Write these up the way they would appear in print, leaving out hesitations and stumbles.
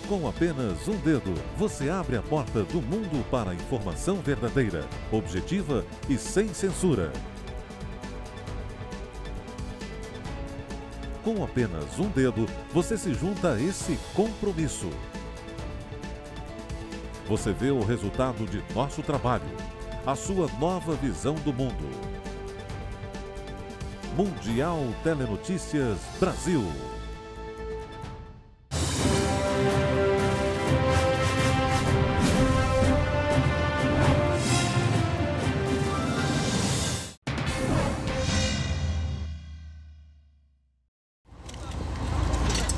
Com apenas um dedo, você abre a porta do mundo para a informação verdadeira, objetiva e sem censura. Com apenas um dedo, você se junta a esse compromisso. Você vê o resultado de nosso trabalho, a sua nova visão do mundo. Mundial Telenotícias Brasil.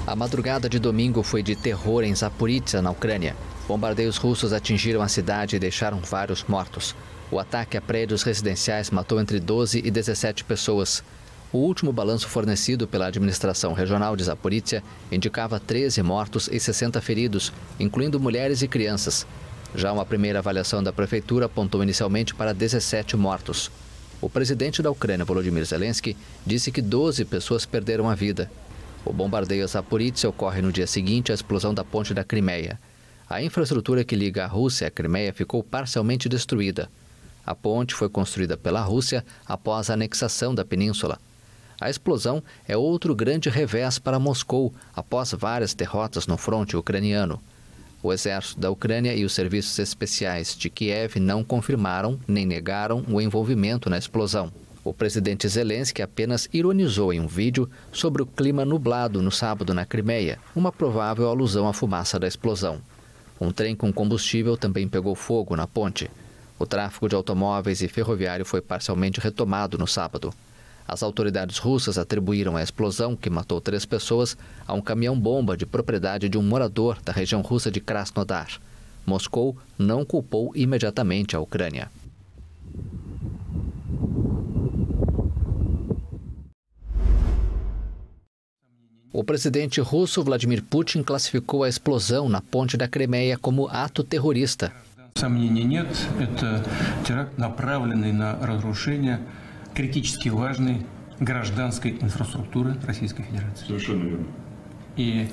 A madrugada de domingo foi de terror em Zaporizhzhia, na Ucrânia. Bombardeios russos atingiram a cidade e deixaram vários mortos. O ataque a prédios residenciais matou entre 12 e 17 pessoas. O último balanço fornecido pela administração regional de Zaporizhzhia indicava 13 mortos e 60 feridos, incluindo mulheres e crianças. Já uma primeira avaliação da prefeitura apontou inicialmente para 17 mortos. O presidente da Ucrânia, Volodymyr Zelensky, disse que 12 pessoas perderam a vida. O bombardeio a Zaporizhzhia ocorre no dia seguinte à explosão da ponte da Crimeia. A infraestrutura que liga a Rússia à Crimeia ficou parcialmente destruída. A ponte foi construída pela Rússia após a anexação da península. A explosão é outro grande revés para Moscou após várias derrotas no fronte ucraniano. O exército da Ucrânia e os serviços especiais de Kiev não confirmaram nem negaram o envolvimento na explosão. O presidente Zelensky apenas ironizou em um vídeo sobre o clima nublado no sábado na Crimeia, uma provável alusão à fumaça da explosão. Um trem com combustível também pegou fogo na ponte. O tráfego de automóveis e ferroviário foi parcialmente retomado no sábado. As autoridades russas atribuíram a explosão, que matou 3 pessoas, a um caminhão-bomba de propriedade de um morador da região russa de Krasnodar. Moscou não culpou imediatamente a Ucrânia. O presidente russo Vladimir Putin classificou a explosão na ponte da Crimeia como ato terrorista. Сомнений нет, это теракт, направленный на разрушение критически важной гражданской инфраструктуры Российской Федерации. Совершенно верно. И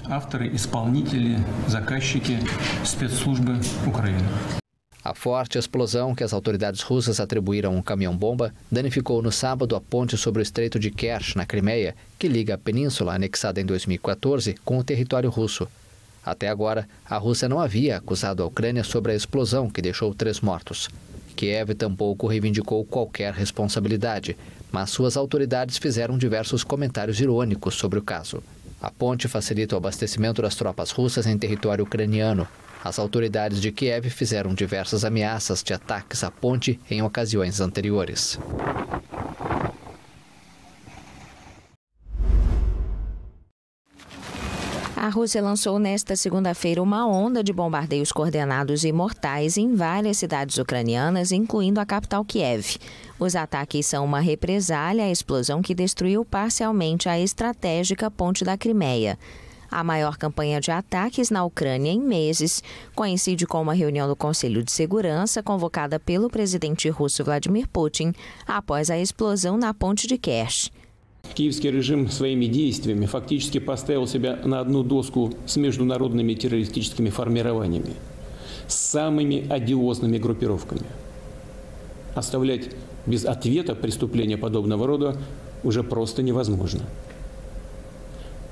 авторы, исполнители, заказчики спецслужбы Украины. A forte explosão que as autoridades russas atribuíram a um caminhão-bomba danificou no sábado a ponte sobre o Estreito de Kerch, na Crimeia, que liga a península anexada em 2014 com o território russo. Até agora, a Rússia não havia acusado a Ucrânia sobre a explosão que deixou 3 mortos. Kiev tampouco reivindicou qualquer responsabilidade, mas suas autoridades fizeram diversos comentários irônicos sobre o caso. A ponte facilita o abastecimento das tropas russas em território ucraniano. As autoridades de Kiev fizeram diversas ameaças de ataques à ponte em ocasiões anteriores. A Rússia lançou nesta segunda-feira uma onda de bombardeios coordenados e mortais em várias cidades ucranianas, incluindo a capital Kiev. Os ataques são uma represália à explosão que destruiu parcialmente a estratégica ponte da Crimeia. A maior campanha de ataques na Ucrânia em meses coincide com uma reunião do Conselho de Segurança convocada pelo presidente russo Vladimir Putin após a explosão na ponte de Kerch. Киевский режим своими действиями фактически поставил себя на одну доску с международными террористическими формированиями, с самыми одиозными группировками. Оставлять без ответа преступления подобного рода уже просто невозможно.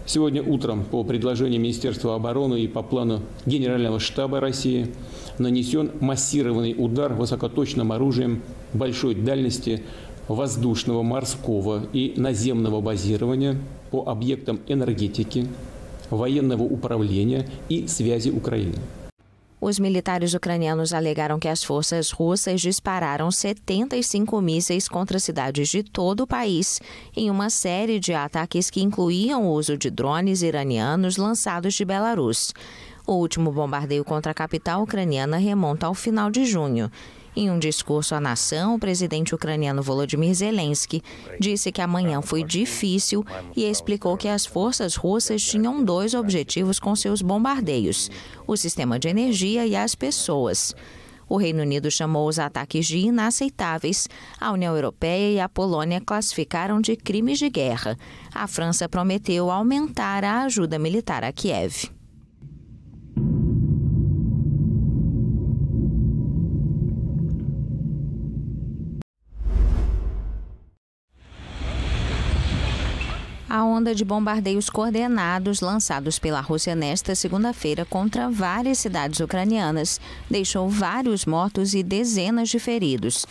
Сегодня утром по предложению Министерства обороны и по плану Генерального штаба России нанесен массированный удар высокоточным оружием большой дальности воздушного, морского и наземного базирования по объектам энергетики, военного управления и связи Украины. Os militares ucranianos alegaram que as forças russas dispararam 75 mísseis contra cidades de todo o país em uma série de ataques que incluíam o uso de drones iranianos lançados de Belarus. O último bombardeio contra a capital ucraniana remonta ao final de junho. Em um discurso à nação, o presidente ucraniano Volodymyr Zelensky disse que amanhã foi difícil e explicou que as forças russas tinham 2 objetivos com seus bombardeios: o sistema de energia e as pessoas. O Reino Unido chamou os ataques de inaceitáveis. A União Europeia e a Polônia classificaram de crimes de guerra. A França prometeu aumentar a ajuda militar a Kiev. A onda de bombardeios coordenados lançados pela Rússia nesta segunda-feira contra várias cidades ucranianas deixou vários mortos e dezenas de feridos.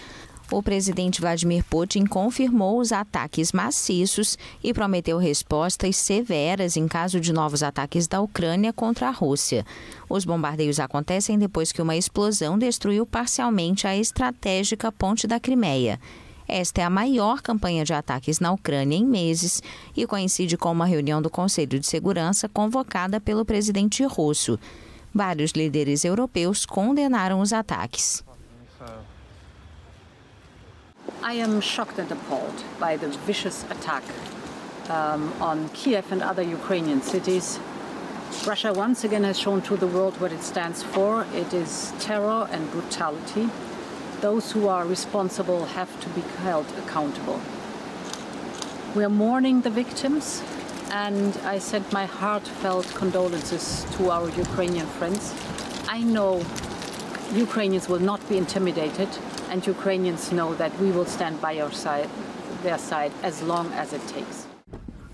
O presidente Vladimir Putin confirmou os ataques maciços e prometeu respostas severas em caso de novos ataques da Ucrânia contra a Rússia. Os bombardeios acontecem depois que uma explosão destruiu parcialmente a estratégica Ponte da Crimeia. Esta é a maior campanha de ataques na Ucrânia em meses e coincide com uma reunião do Conselho de Segurança convocada pelo presidente russo. Vários líderes europeus condenaram os ataques. I am shocked and appalled by the vicious attack on Kiev and other Ukrainian cities. Russia once again has shown to the world what it stands for. It is terror and brutality. Those who are responsible have to be held accountable. We are mourning the victims, and I send my heartfelt condolences to our Ukrainian friends. I know Ukrainians will not be intimidated, and Ukrainians know that we will stand by their side as long as it takes.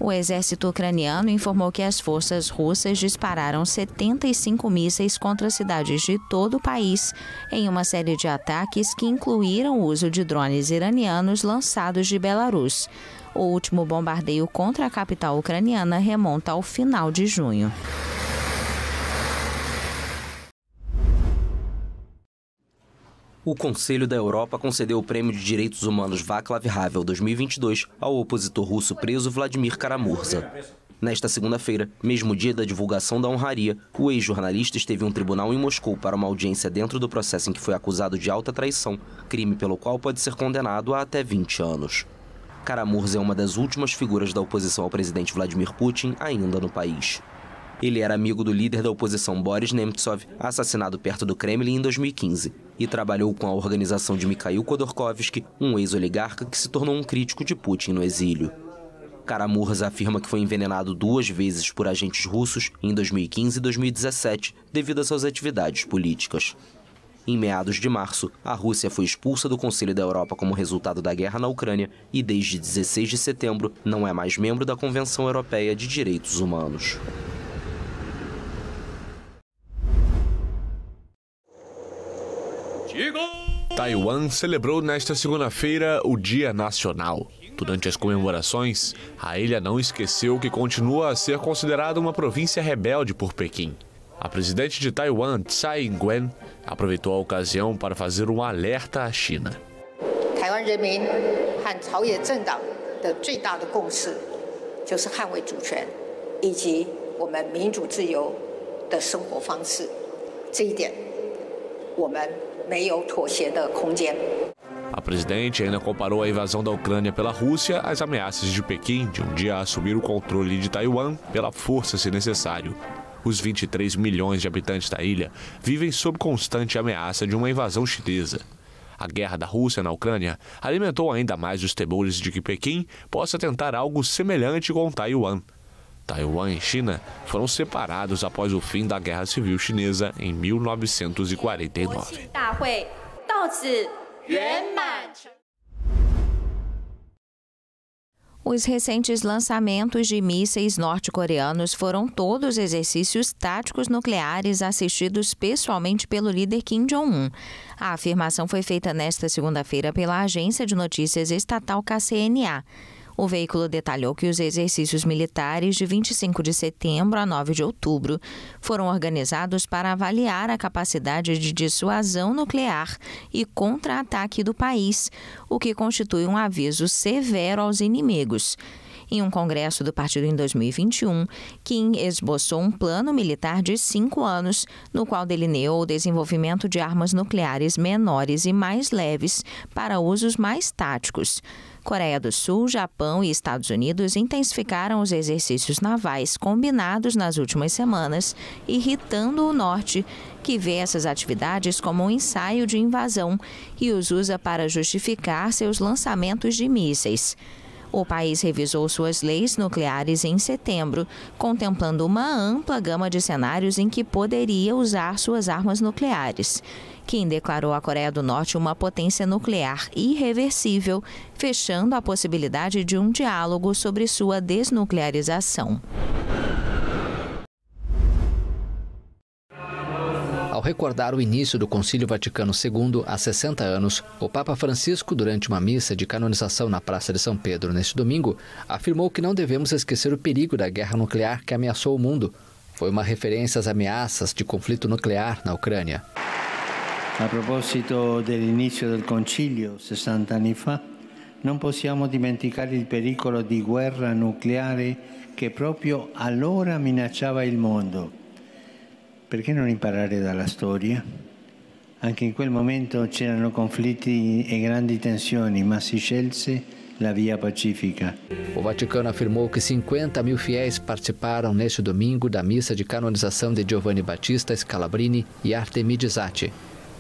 O exército ucraniano informou que as forças russas dispararam 75 mísseis contra cidades de todo o país em uma série de ataques que incluíram o uso de drones iranianos lançados de Belarus. O último bombardeio contra a capital ucraniana remonta ao final de junho. O Conselho da Europa concedeu o Prêmio de Direitos Humanos Václav Havel 2022 ao opositor russo preso Vladimir Kara-Murza. Nesta segunda-feira, mesmo dia da divulgação da honraria, o ex-jornalista esteve em um tribunal em Moscou para uma audiência dentro do processo em que foi acusado de alta traição, crime pelo qual pode ser condenado a até 20 anos. Kara-Murza é uma das últimas figuras da oposição ao presidente Vladimir Putin ainda no país. Ele era amigo do líder da oposição Boris Nemtsov, assassinado perto do Kremlin em 2015, e trabalhou com a organização de Mikhail Khodorkovsky, um ex-oligarca que se tornou um crítico de Putin no exílio. Kara-Murza afirma que foi envenenado 2 vezes por agentes russos em 2015 e 2017, devido às suas atividades políticas. Em meados de março, a Rússia foi expulsa do Conselho da Europa como resultado da guerra na Ucrânia e, desde 16 de setembro, não é mais membro da Convenção Europeia de Direitos Humanos. Taiwan celebrou nesta segunda-feira o Dia Nacional. Durante as comemorações, a ilha não esqueceu que continua a ser considerada uma província rebelde por Pequim. A presidente de Taiwan, Tsai Ing-wen, aproveitou a ocasião para fazer um alerta à China. Taiwan人民和朝野政党的最大的共识就是捍卫主权以及我们民主自由的生活方式。这一点我们没有妥协的空间。A presidente ainda comparou a invasão da Ucrânia pela Rússia às ameaças de Pequim de um dia assumir o controle de Taiwan pela força se necessário. Os 23 milhões de habitantes da ilha vivem sob constante ameaça de uma invasão chinesa. A guerra da Rússia na Ucrânia alimentou ainda mais os temores de que Pequim possa tentar algo semelhante com Taiwan. Taiwan e China foram separados após o fim da Guerra Civil Chinesa em 1949. Os recentes lançamentos de mísseis norte-coreanos foram todos exercícios táticos nucleares assistidos pessoalmente pelo líder Kim Jong-un. A afirmação foi feita nesta segunda-feira pela agência de notícias estatal KCNA. O veículo detalhou que os exercícios militares de 25 de setembro a 9 de outubro foram organizados para avaliar a capacidade de dissuasão nuclear e contra-ataque do país, o que constitui um aviso severo aos inimigos. Em um congresso do partido em 2021, Kim esboçou um plano militar de 5 anos, no qual delineou o desenvolvimento de armas nucleares menores e mais leves para usos mais táticos. Coreia do Sul, Japão e Estados Unidos intensificaram os exercícios navais combinados nas últimas semanas, irritando o Norte, que vê essas atividades como um ensaio de invasão e os usa para justificar seus lançamentos de mísseis. O país revisou suas leis nucleares em setembro, contemplando uma ampla gama de cenários em que poderia usar suas armas nucleares. Kim declarou a Coreia do Norte uma potência nuclear irreversível, fechando a possibilidade de um diálogo sobre sua desnuclearização. Ao recordar o início do Concílio Vaticano II há 60 anos, o Papa Francisco, durante uma missa de canonização na Praça de São Pedro neste domingo, afirmou que não devemos esquecer o perigo da guerra nuclear que ameaçou o mundo. Foi uma referência às ameaças de conflito nuclear na Ucrânia. A proposito dell'inizio del Concilio 60 anni fa, non possiamo dimenticare il pericolo di guerra nucleare che proprio allora minacciava il mondo. Perché non imparare dalla storia? Anche in quel momento c'erano conflitti e grandi tensioni, ma si scelse la via pacifica. O Vaticano afirmou que 50.000 fiéis participaram neste domingo da missa de canonização de Giovanni Battista Scalabrini e Artemide Zatti.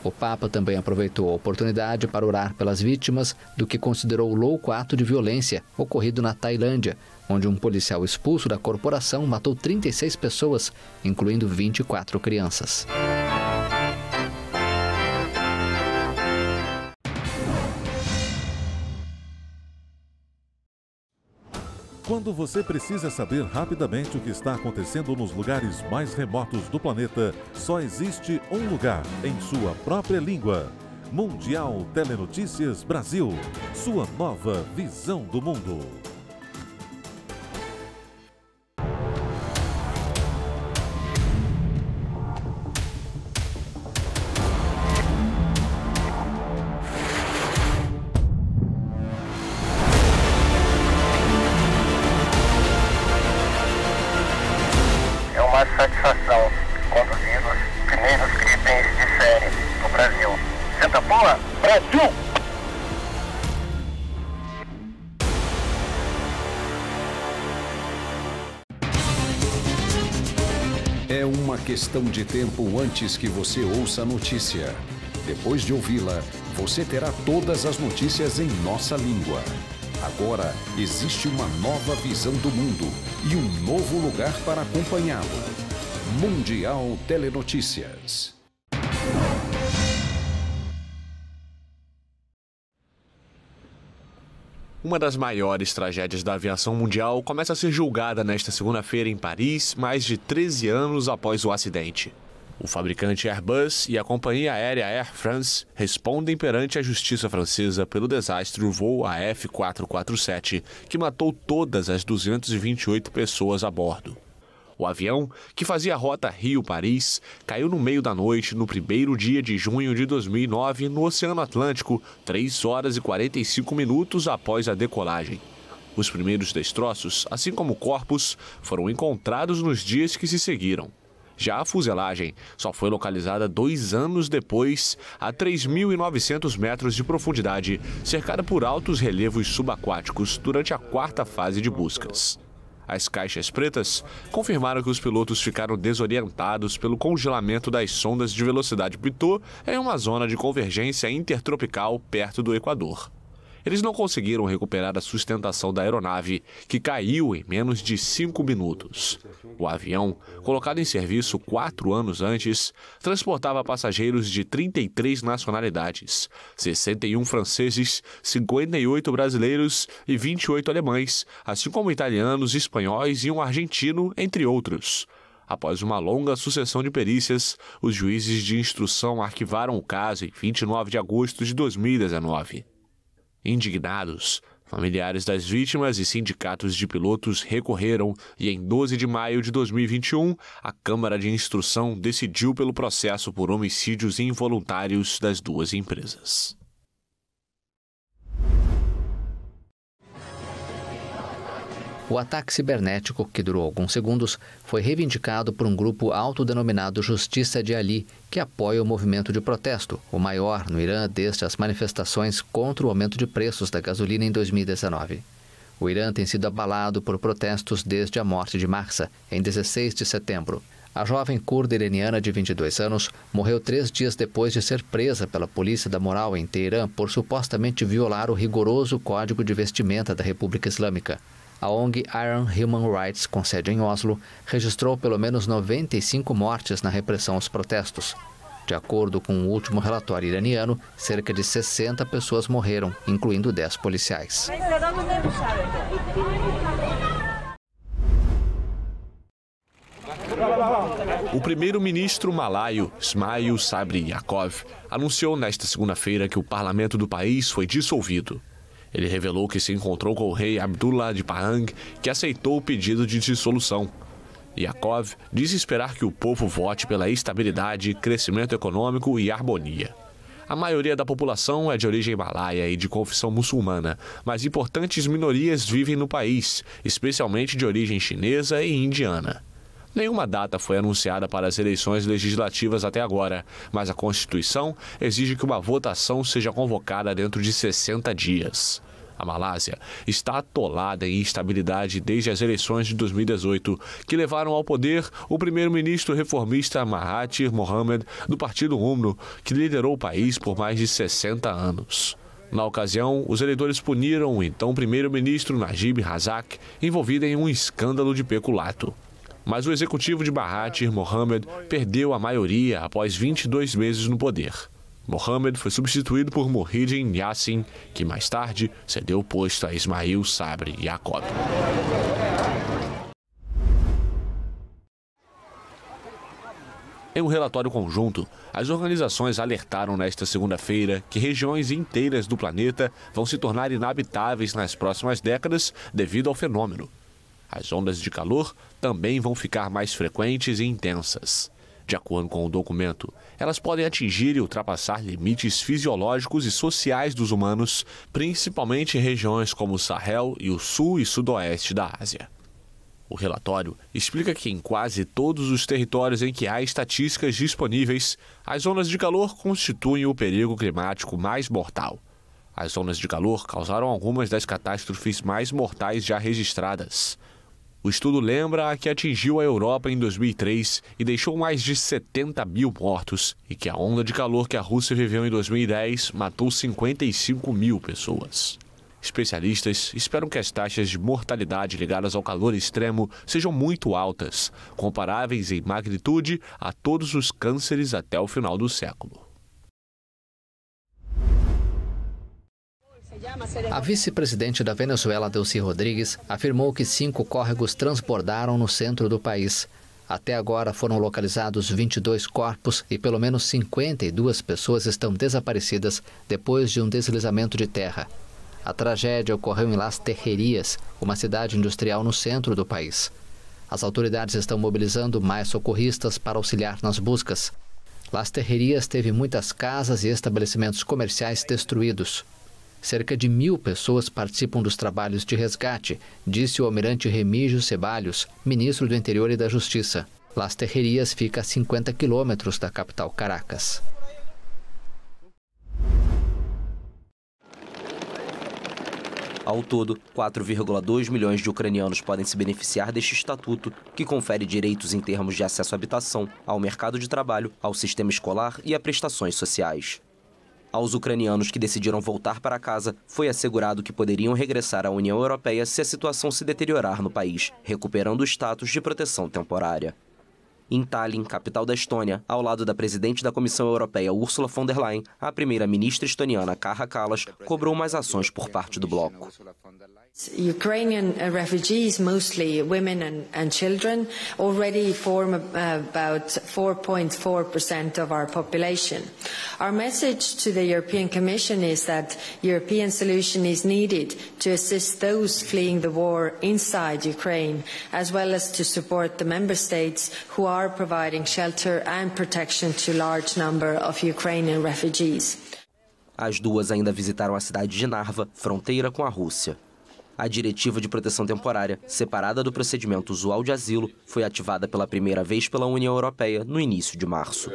O Papa também aproveitou a oportunidade para orar pelas vítimas do que considerou o louco ato de violência ocorrido na Tailândia, onde um policial expulso da corporação matou 36 pessoas, incluindo 24 crianças. Quando você precisa saber rapidamente o que está acontecendo nos lugares mais remotos do planeta, só existe um lugar em sua própria língua. Mundial Telenotícias Brasil, sua nova visão do mundo. Satisfação conduzir os primeiros itens de série no Brasil. Senta boa, Brasil! É uma questão de tempo antes que você ouça a notícia. Depois de ouvi-la, você terá todas as notícias em nossa língua. Agora existe uma nova visão do mundo e um novo lugar para acompanhá-lo. Mundial Telenotícias. Uma das maiores tragédias da aviação mundial começa a ser julgada nesta segunda-feira em Paris, mais de 13 anos após o acidente. O fabricante Airbus e a companhia aérea Air France respondem perante a justiça francesa pelo desastre do voo AF447, que matou todas as 228 pessoas a bordo. O avião, que fazia a rota Rio-Paris, caiu no meio da noite no primeiro dia de junho de 2009 no Oceano Atlântico, 3 horas e 45 minutos após a decolagem. Os primeiros destroços, assim como corpos, foram encontrados nos dias que se seguiram. Já a fuselagem só foi localizada 2 anos depois, a 3.900 metros de profundidade, cercada por altos relevos subaquáticos durante a 4ª fase de buscas. As caixas pretas confirmaram que os pilotos ficaram desorientados pelo congelamento das sondas de velocidade Pitot em uma zona de convergência intertropical perto do Equador. Eles não conseguiram recuperar a sustentação da aeronave, que caiu em menos de 5 minutos. O avião, colocado em serviço 4 anos antes, transportava passageiros de 33 nacionalidades, 61 franceses, 58 brasileiros e 28 alemães, assim como italianos, espanhóis e um argentino, entre outros. Após uma longa sucessão de perícias, os juízes de instrução arquivaram o caso em 29 de agosto de 2019. Indignados, familiares das vítimas e sindicatos de pilotos recorreram e em 12 de maio de 2021, a Câmara de Instrução decidiu pelo processo por homicídios involuntários das duas empresas. O ataque cibernético, que durou alguns segundos, foi reivindicado por um grupo autodenominado Justiça de Ali, que apoia o movimento de protesto, o maior no Irã desde as manifestações contra o aumento de preços da gasolina em 2019. O Irã tem sido abalado por protestos desde a morte de Mahsa, em 16 de setembro. A jovem curda iraniana de 22 anos morreu 3 dias depois de ser presa pela polícia da moral em Teherã por supostamente violar o rigoroso código de vestimenta da República Islâmica. A ONG Iran Human Rights, com sede em Oslo, registrou pelo menos 95 mortes na repressão aos protestos. De acordo com o último relatório iraniano, cerca de 60 pessoas morreram, incluindo 10 policiais. O primeiro-ministro malaio, Ismail Sabri Yaakob, anunciou nesta segunda-feira que o parlamento do país foi dissolvido. Ele revelou que se encontrou com o rei Abdullah de Pahang, que aceitou o pedido de dissolução. Yaakob diz esperar que o povo vote pela estabilidade, crescimento econômico e harmonia. A maioria da população é de origem malaia e de confissão muçulmana, mas importantes minorias vivem no país, especialmente de origem chinesa e indiana. Nenhuma data foi anunciada para as eleições legislativas até agora, mas a Constituição exige que uma votação seja convocada dentro de 60 dias. A Malásia está atolada em instabilidade desde as eleições de 2018, que levaram ao poder o primeiro-ministro reformista Mahathir Mohamad, do Partido UMNO, que liderou o país por mais de 60 anos. Na ocasião, os eleitores puniram o então primeiro-ministro Najib Razak, envolvido em um escândalo de peculato. Mas o executivo de Mahathir Mohamad perdeu a maioria após 22 meses no poder. Mohamad foi substituído por Muhyiddin Yassin, que mais tarde cedeu o posto a Ismail Sabri Yaakob. Em um relatório conjunto, as organizações alertaram nesta segunda-feira que regiões inteiras do planeta vão se tornar inabitáveis nas próximas décadas devido ao fenômeno. As ondas de calor também vão ficar mais frequentes e intensas. De acordo com o documento, elas podem atingir e ultrapassar limites fisiológicos e sociais dos humanos, principalmente em regiões como o Sahel e o sul e sudoeste da Ásia. O relatório explica que em quase todos os territórios em que há estatísticas disponíveis, as ondas de calor constituem o perigo climático mais mortal. As ondas de calor causaram algumas das catástrofes mais mortais já registradas. O estudo lembra a que atingiu a Europa em 2003 e deixou mais de 70 mil mortos, e que a onda de calor que a Rússia viveu em 2010 matou 55 mil pessoas. Especialistas esperam que as taxas de mortalidade ligadas ao calor extremo sejam muito altas, comparáveis em magnitude a todos os cânceres até o final do século. A vice-presidente da Venezuela, Delcy Rodrigues, afirmou que 5 córregos transbordaram no centro do país. Até agora foram localizados 22 corpos e pelo menos 52 pessoas estão desaparecidas depois de um deslizamento de terra. A tragédia ocorreu em Las Terrerías, uma cidade industrial no centro do país. As autoridades estão mobilizando mais socorristas para auxiliar nas buscas. Las Terrerías teve muitas casas e estabelecimentos comerciais destruídos. Cerca de 1.000 pessoas participam dos trabalhos de resgate, disse o almirante Remígio Ceballos, ministro do Interior e da Justiça. Las Terrerías fica a 50 quilômetros da capital Caracas. Ao todo, 4,2 milhões de ucranianos podem se beneficiar deste estatuto, que confere direitos em termos de acesso à habitação, ao mercado de trabalho, ao sistema escolar e a prestações sociais. Aos ucranianos que decidiram voltar para casa, foi assegurado que poderiam regressar à União Europeia se a situação se deteriorar no país, recuperando o status de proteção temporária. Em Tallinn, capital da Estônia, ao lado da presidente da Comissão Europeia, Ursula von der Leyen, a primeira-ministra estoniana, Kaja Kallas, cobrou mais ações por parte do bloco. Ukrainian refugees, mostly women and children, already form about 4.4% of our population. Our message to the European Commission is that European solution is needed to assist those fleeing the war inside Ukraine, as well as to support the member states who are providing shelter and protection to a large number of Ukrainian refugees. As duas ainda visitaram a cidade de Narva, fronteira com a Rússia. A Diretiva de Proteção Temporária, separada do procedimento usual de asilo, foi ativada pela primeira vez pela União Europeia no início de março.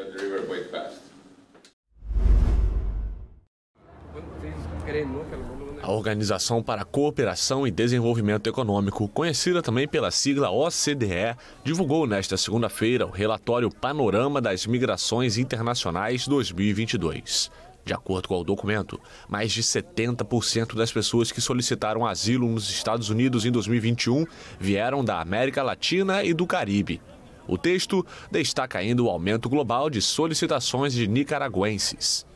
A Organização para a Cooperação e Desenvolvimento Econômico, conhecida também pela sigla OCDE, divulgou nesta segunda-feira o relatório Panorama das Migrações Internacionais 2022. De acordo com o documento, mais de 70% das pessoas que solicitaram asilo nos Estados Unidos em 2021 vieram da América Latina e do Caribe. O texto destaca ainda o aumento global de solicitações de nicaragüenses.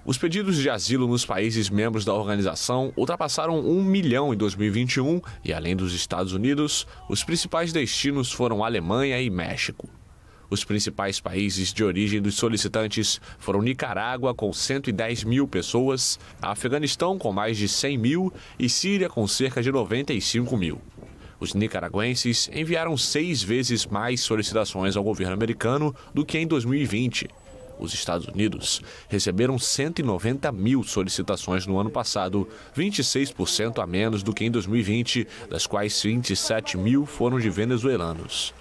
Os pedidos de asilo nos países membros da organização ultrapassaram 1 milhão em 2021 e, além dos Estados Unidos, os principais destinos foram Alemanha e México. Os principais países de origem dos solicitantes foram Nicarágua, com 110 mil pessoas, Afeganistão, com mais de 100 mil e Síria, com cerca de 95 mil. Os nicaragüenses enviaram 6 vezes mais solicitações ao governo americano do que em 2020. Os Estados Unidos receberam 190 mil solicitações no ano passado, 26% a menos do que em 2020, das quais 27 mil foram de venezuelanos.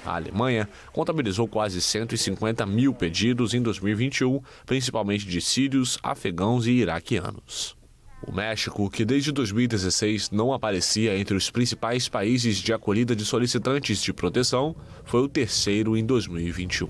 A Alemanha contabilizou quase 150 mil pedidos em 2021, principalmente de sírios, afegãos e iraquianos. O México, que desde 2016 não aparecia entre os principais países de acolhida de solicitantes de proteção, foi o terceiro em 2021.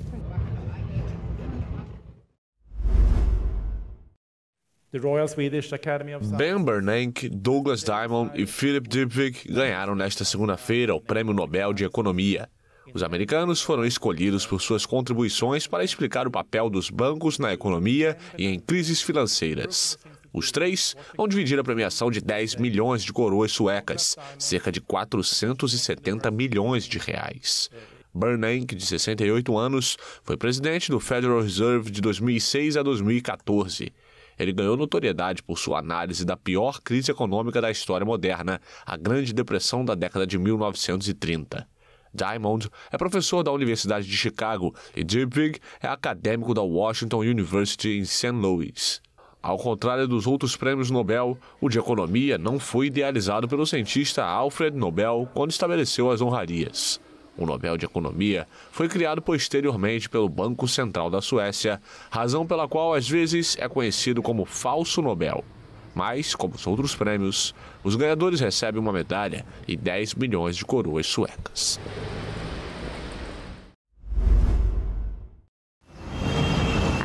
Ben Bernanke, Douglas Diamond e Philip Dybvig ganharam nesta segunda-feira o Prêmio Nobel de Economia. Os americanos foram escolhidos por suas contribuições para explicar o papel dos bancos na economia e em crises financeiras. Os três vão dividir a premiação de 10 milhões de coroas suecas, cerca de 470 milhões de reais. Bernanke, de 68 anos, foi presidente do Federal Reserve de 2006 a 2014. Ele ganhou notoriedade por sua análise da pior crise econômica da história moderna, a Grande Depressão da década de 1930. Diamond é professor da Universidade de Chicago e Dybvig é acadêmico da Washington University em St. Louis. Ao contrário dos outros prêmios Nobel, o de Economia não foi idealizado pelo cientista Alfred Nobel quando estabeleceu as honrarias. O Nobel de Economia foi criado posteriormente pelo Banco Central da Suécia, razão pela qual às vezes é conhecido como falso Nobel. Mas, como os outros prêmios, os ganhadores recebem uma medalha e 10 milhões de coroas suecas.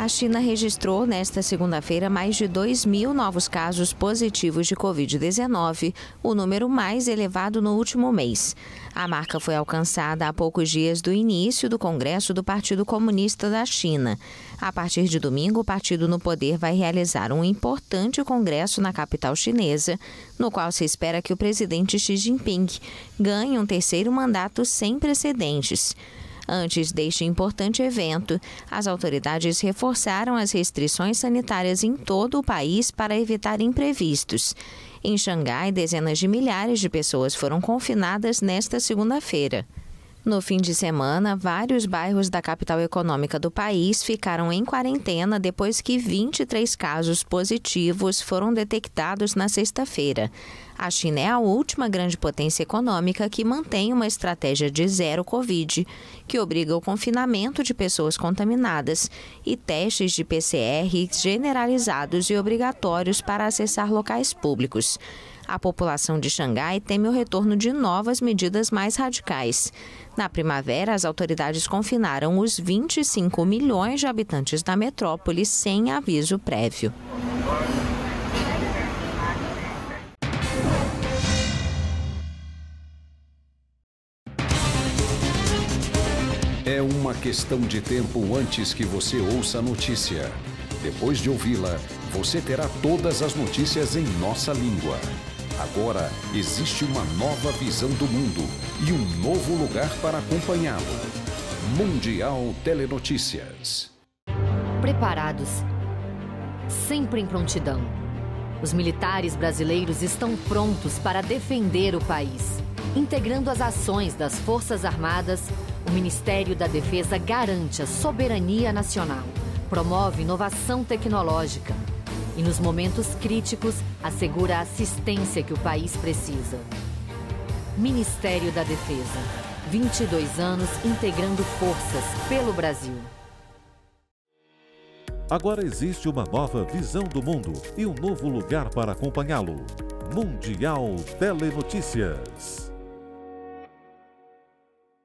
A China registrou nesta segunda-feira mais de 2.000 novos casos positivos de Covid-19, o número mais elevado no último mês. A marca foi alcançada há poucos dias do início do Congresso do Partido Comunista da China. A partir de domingo, o partido no poder vai realizar um importante congresso na capital chinesa, no qual se espera que o presidente Xi Jinping ganhe um terceiro mandato sem precedentes. Antes deste importante evento, as autoridades reforçaram as restrições sanitárias em todo o país para evitar imprevistos. Em Xangai, dezenas de milhares de pessoas foram confinadas nesta segunda-feira. No fim de semana, vários bairros da capital econômica do país ficaram em quarentena depois que 23 casos positivos foram detectados na sexta-feira. A China é a última grande potência econômica que mantém uma estratégia de zero Covid, que obriga o confinamento de pessoas contaminadas e testes de PCR generalizados e obrigatórios para acessar locais públicos. A população de Xangai teme o retorno de novas medidas mais radicais. Na primavera, as autoridades confinaram os 25 milhões de habitantes da metrópole sem aviso prévio. É uma questão de tempo antes que você ouça a notícia. Depois de ouvi-la, você terá todas as notícias em nossa língua. Agora existe uma nova visão do mundo e um novo lugar para acompanhá-lo. Mundial Telenotícias. Preparados, sempre em prontidão. Os militares brasileiros estão prontos para defender o país. Integrando as ações das Forças Armadas, o Ministério da Defesa garante a soberania nacional, promove inovação tecnológica e, nos momentos críticos, assegura a assistência que o país precisa. Ministério da Defesa. 22 anos integrando forças pelo Brasil. Agora existe uma nova visão do mundo e um novo lugar para acompanhá-lo. Mundial Telenotícias.